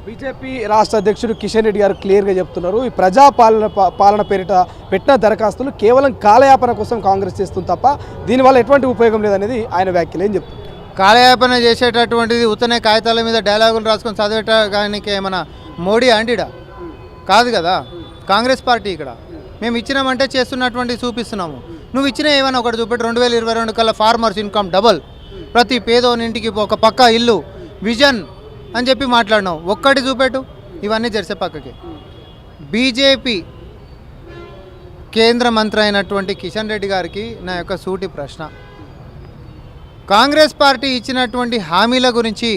BJP రాష్ట్ర అధ్యక్షుడు కిషన్ రెడ్డి గారు క్లియర్గా చెప్తున్నారు, ఈ పాలన పేరిట పెట్టిన దరఖాస్తులు కేవలం కాలయాపన కోసం కాంగ్రెస్ చేస్తుంది తప్ప దీనివల్ల ఎటువంటి ఉపయోగం లేదనేది ఆయన వ్యాఖ్యలు. ఏం చెప్తున్నారు? కాలయాపన చేసేటటువంటిది ఉత్తనే కాగితాల మీద డైలాగులు రాసుకొని చదివేటానికి ఏమైనా మోడీ అండిడా కాదు కదా. కాంగ్రెస్ పార్టీ ఇక్కడ మేము ఇచ్చినామంటే చేస్తున్నటువంటి చూపిస్తున్నాము. నువ్వు ఇచ్చిన ఏమైనా ఒకటి చూపెట్టి 2022 కల్లా ఫార్మర్స్ ఇన్కమ్ డబల్, ప్రతి పేదోనింటికి ఒక పక్కా ఇల్లు, విజన్ అని చెప్పి మాట్లాడినావు. ఒక్కటి చూపెట్టు. ఇవన్నీ జరిసే పక్కకి బీజేపీ కేంద్ర మంత్రి అయినటువంటి కిషన్ రెడ్డి గారికి నా యొక్క సూటి ప్రశ్న, కాంగ్రెస్ పార్టీ ఇచ్చినటువంటి హామీల గురించి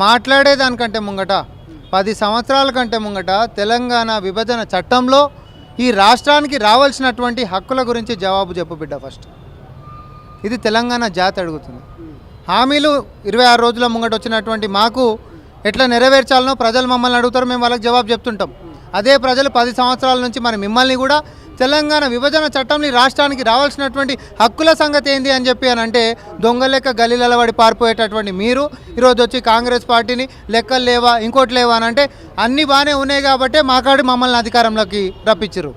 మాట్లాడేదానికంటే ముంగట 10 సంవత్సరాల కంటే ముంగట తెలంగాణ విభజన చట్టంలో ఈ రాష్ట్రానికి రావాల్సినటువంటి హక్కుల గురించి జవాబు చెప్పు బిడ్డ. ఫస్ట్ ఇది తెలంగాణ జాతి అడుగుతుంది. హామీలు 26 రోజుల ముంగట వచ్చినటువంటి మాకు ఎట్లా నెరవేర్చాలనో ప్రజలు మమ్మల్ని అడుగుతారు, మేము వాళ్ళకి జవాబు చెప్తుంటాం. అదే ప్రజలు 10 సంవత్సరాల నుంచి మరి మిమ్మల్ని కూడా తెలంగాణ విభజన చట్టంలో రాష్ట్రానికి రావాల్సినటువంటి హక్కుల సంగతి ఏంది అని చెప్పి అని అంటే దొంగ లెక్క గలీలలో పడి పారిపోయేటటువంటి మీరు ఈరోజు వచ్చి కాంగ్రెస్ పార్టీని లెక్కలు లేవా ఇంకోటి లేవా అని అంటే అన్నీ బాగానే ఉన్నాయి కాబట్టే మాకాడి మమ్మల్ని అధికారంలోకి రప్పించరు.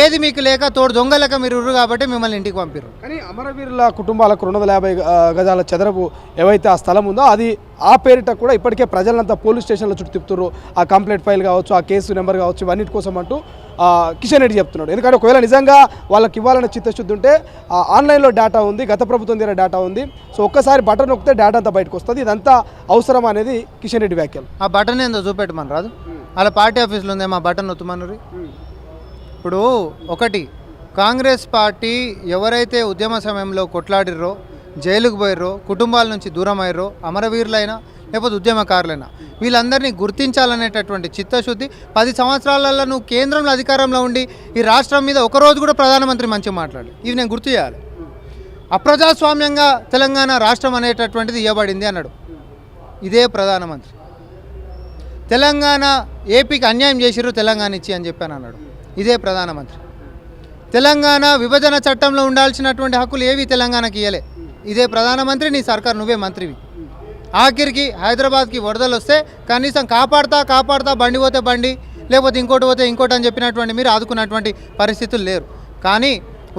ఏది మీకు లేక తోడు దొంగ లెక్క మీరు ఉర్రు కాబట్టి మిమ్మల్ని ఇంటికి పంపారు. కానీ అమరవీరుల కుటుంబాలకు 250 గజాల చదరపు ఏవైతే ఆ స్థలం ఉందో అది ఆ పేరిట కూడా ఇప్పటికే ప్రజలంతా పోలీస్ స్టేషన్ల చుట్టూ తిప్పుతున్నారు. ఆ కంప్లైంట్ ఫైల్ కావచ్చు, ఆ కేసు నెంబర్ కావచ్చు, ఇవన్నిటి కోసం అంటూ కిషన్ రెడ్డి చెప్తున్నాడు. ఎందుకంటే ఒకవేళ నిజంగా వాళ్ళకి ఇవ్వాలన్న చిత్తశుద్ధి ఉంటే ఆన్లైన్లో డేటా ఉంది, గత ప్రభుత్వం దగ్గర డేటా ఉంది. సో ఒక్కసారి బటన్ నొక్కితే డేటా అంతా బయటకు వస్తుంది. ఇదంతా అవసరం అనేది కిషన్ రెడ్డి వ్యాఖ్యలు. ఆ బటన్ ఏందో చూపెట్టమని రాదు, అలా పార్టీ ఆఫీసులో ఉందేమో ఆ బటన్ నొత్తమన్నారు. ఇప్పుడు ఒకటి, కాంగ్రెస్ పార్టీ ఎవరైతే ఉద్యమ సమయంలో కొట్లాడిర్రో, జైలుకు పోయిర్రో, కుటుంబాల నుంచి దూరం అయ్యారో, అమరవీరులైనా లేకపోతే ఉద్యమకారులైనా వీళ్ళందరినీ గుర్తించాలనేటటువంటి చిత్తశుద్ధి 10 సంవత్సరాలలో నువ్వు కేంద్రంలో అధికారంలో ఉండి ఈ రాష్ట్రం మీద ఒకరోజు కూడా ప్రధానమంత్రి మంచిగా మాట్లాడి ఇవి నేను గుర్తు చేయాలి. అప్రజాస్వామ్యంగా తెలంగాణ రాష్ట్రం అనేటటువంటిది ఇవ్వబడింది అన్నాడు ఇదే ప్రధానమంత్రి. తెలంగాణ ఏపీకి అన్యాయం చేసిర్రు తెలంగాణ ఇచ్చి అని చెప్పాను అన్నాడు ఇదే ప్రధానమంత్రి. తెలంగాణ విభజన చట్టంలో ఉండాల్సినటువంటి హక్కులు ఏవి తెలంగాణకి ఇవ్వలే ఇదే ప్రధానమంత్రి. నీ సర్కార్ నువ్వే మంత్రివి. ఆఖరికి హైదరాబాద్కి వరదలు వస్తే కనీసం కాపాడుతా బండి పోతే బండి లేకపోతే ఇంకోటి పోతే ఇంకోటి అని చెప్పినటువంటి మీరు ఆదుకున్నటువంటి పరిస్థితులు లేరు. కానీ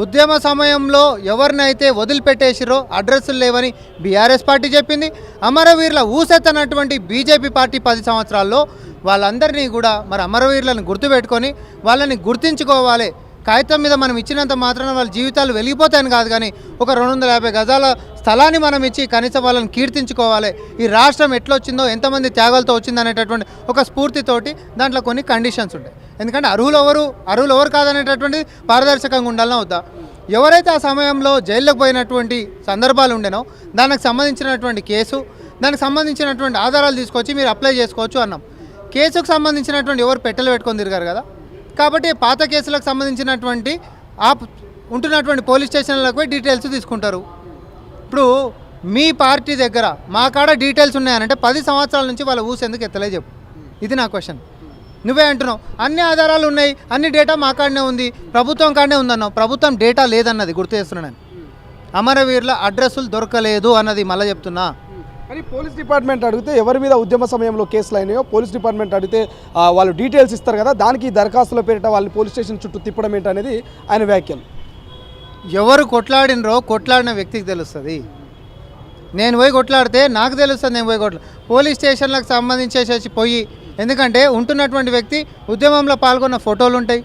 ఉద్యమ సమయంలో ఎవరినైతే వదిలిపెట్టేసిరో అడ్రస్లు లేవని బీఆర్ఎస్ పార్టీ చెప్పింది. అమరవీరుల ఊసెత్తనటువంటి బీజేపీ పార్టీ 10 సంవత్సరాల్లో వాళ్ళందరినీ కూడా మరి అమరవీరులను గుర్తుపెట్టుకొని వాళ్ళని గుర్తించుకోవాలి. కాగితం మీద మనం ఇచ్చినంత మాత్రాన వాళ్ళ జీవితాలు వెలిగిపోతాయని కాదు, కానీ ఒక 250 గజాల స్థలాన్ని మనం ఇచ్చి కనీసం వాళ్ళని కీర్తించుకోవాలి. ఈ రాష్ట్రం ఎట్లా వచ్చిందో, ఎంతమంది త్యాగాలతో వచ్చిందనేటటువంటి ఒక స్ఫూర్తితోటి దాంట్లో కొన్ని కండిషన్స్ ఉంటాయి. ఎందుకంటే అర్హులు ఎవరు కాదనేటటువంటి పారదర్శకంగా ఉండాలని అవుతా. ఎవరైతే ఆ సమయంలో జైల్లోకి పోయినటువంటి సందర్భాలు ఉండేనో దానికి సంబంధించినటువంటి కేసు, దానికి సంబంధించినటువంటి ఆధారాలు తీసుకొచ్చి మీరు అప్లై చేసుకోవచ్చు అన్నాం. కేసుకు సంబంధించినటువంటి ఎవరు పెట్టెలు పెట్టుకొని తిరిగారు కదా, కాబట్టి పాత కేసులకు సంబంధించినటువంటి ఉంటున్నటువంటి పోలీస్ స్టేషన్లకు పోయి డీటెయిల్స్ తీసుకుంటారు. ఇప్పుడు మీ పార్టీ దగ్గర మా కాడ డీటెయిల్స్ ఉన్నాయనంటే 10 సంవత్సరాల నుంచి వాళ్ళ ఊసి ఎందుకు ఎత్తలే చెప్పు. ఇది నా క్వశ్చన్. నువ్వే అంటున్నావు అన్ని ఆధారాలు ఉన్నాయి, అన్ని డేటా మా కాడనే ఉంది, ప్రభుత్వం కాడనే ఉందన్నావు. ప్రభుత్వం డేటా లేదన్నది గుర్తు చేస్తున్నాను. అమరవీరుల అడ్రస్సులు దొరకలేదు అన్నది మళ్ళీ చెప్తున్నా. కానీ పోలీస్ డిపార్ట్మెంట్ అడిగితే ఎవరి మీద ఉద్యమ సమయంలో కేసులు అయినాయో పోలీస్ డిపార్ట్మెంట్ అడిగితే వాళ్ళు డీటెయిల్స్ ఇస్తారు కదా, దానికి దరఖాస్తుల పేరిట వాళ్ళు పోలీస్ స్టేషన్ చుట్టూ తిప్పడం ఏంటనేది ఆయన వ్యాఖ్యలు. ఎవరు కొట్లాడినరో కొట్లాడిన వ్యక్తికి తెలుస్తుంది. నేను పోయి కొట్లాడితే నాకు తెలుస్తుంది. నేను పోయి పోలీస్ స్టేషన్లకు సంబంధించేసి పోయి, ఎందుకంటే ఉంటున్నటువంటి వ్యక్తి ఉద్యమంలో పాల్గొన్న ఫోటోలు ఉంటాయి,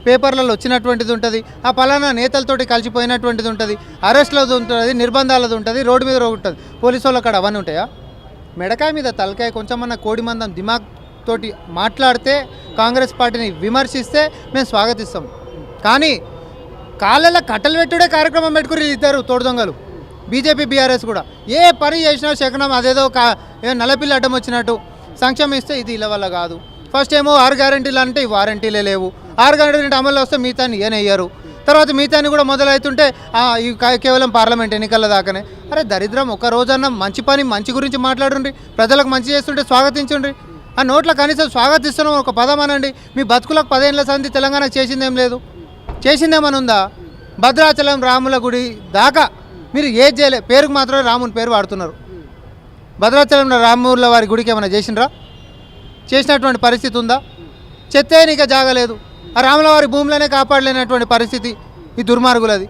పేపర్లలో వచ్చినటువంటిది ఉంటుంది, ఆ పలానా నేతలతోటి కలిసిపోయినటువంటిది ఉంటుంది, అరెస్ట్లది ఉంటుంది, నిర్బంధాలది ఉంటుంది, రోడ్డు మీద ఉంటుంది. పోలీసు వాళ్ళు అక్కడ అవన్నీ ఉంటాయా? మెడకాయ మీద తలకాయ కొంచెమన్నా కోడి మందం దిమాగ్ తోటి మాట్లాడితే, కాంగ్రెస్ పార్టీని విమర్శిస్తే మేము స్వాగతిస్తాం. కానీ కాళ్ళలో కట్టలు పెట్టుడే కార్యక్రమం పెట్టుకుని ఇద్దరు తోడు దొంగలు బీజేపీ బీఆర్ఎస్ కూడా ఏ పని చేసినా శకనం అదేదో నల్లపిల్లి అడ్డం వచ్చినట్టు సంక్షేమం ఇస్తే ఇది ఇలా వల్ల కాదు. ఫస్ట్ ఏమో 6 గ్యారెంటీలు అంటే ఈ వారంటీలే లేవు, 6 గ్యారెంటీలు అమలు వస్తే మిగతాన్ని ఏనయ్యారు. తర్వాత మిగతాన్ని కూడా మొదలవుతుంటే కేవలం పార్లమెంట్ ఎన్నికల దాకానే. అరే దరిద్రం, ఒక రోజన్నా మంచి పని మంచి గురించి మాట్లాడుండ్రి, ప్రజలకు మంచి చేస్తుంటే స్వాగతించుండ్రి. ఆ నోట్ల కనీసం స్వాగతిస్తున్నాం ఒక పదం అనండి. మీ బతుకులకు 10 ఏళ్ల సంధి తెలంగాణకు చేసిందేం లేదు, చేసిందేమని ఉందా? భద్రాచలం రాముల గుడి దాకా మీరు ఏది చేయలే, పేరుకు మాత్రమే రాముని పేరు వాడుతున్నారు. భద్రాచలంలో రాముల వారి గుడికి ఏమైనా చేసిండ్రా? చేసినటువంటి పరిస్థితి ఉందా? చెత్తేనిక జాగలేదు. ఆ రాములవారి భూములనే కాపాడలేనటువంటి పరిస్థితి ఈ దుర్మార్గులది.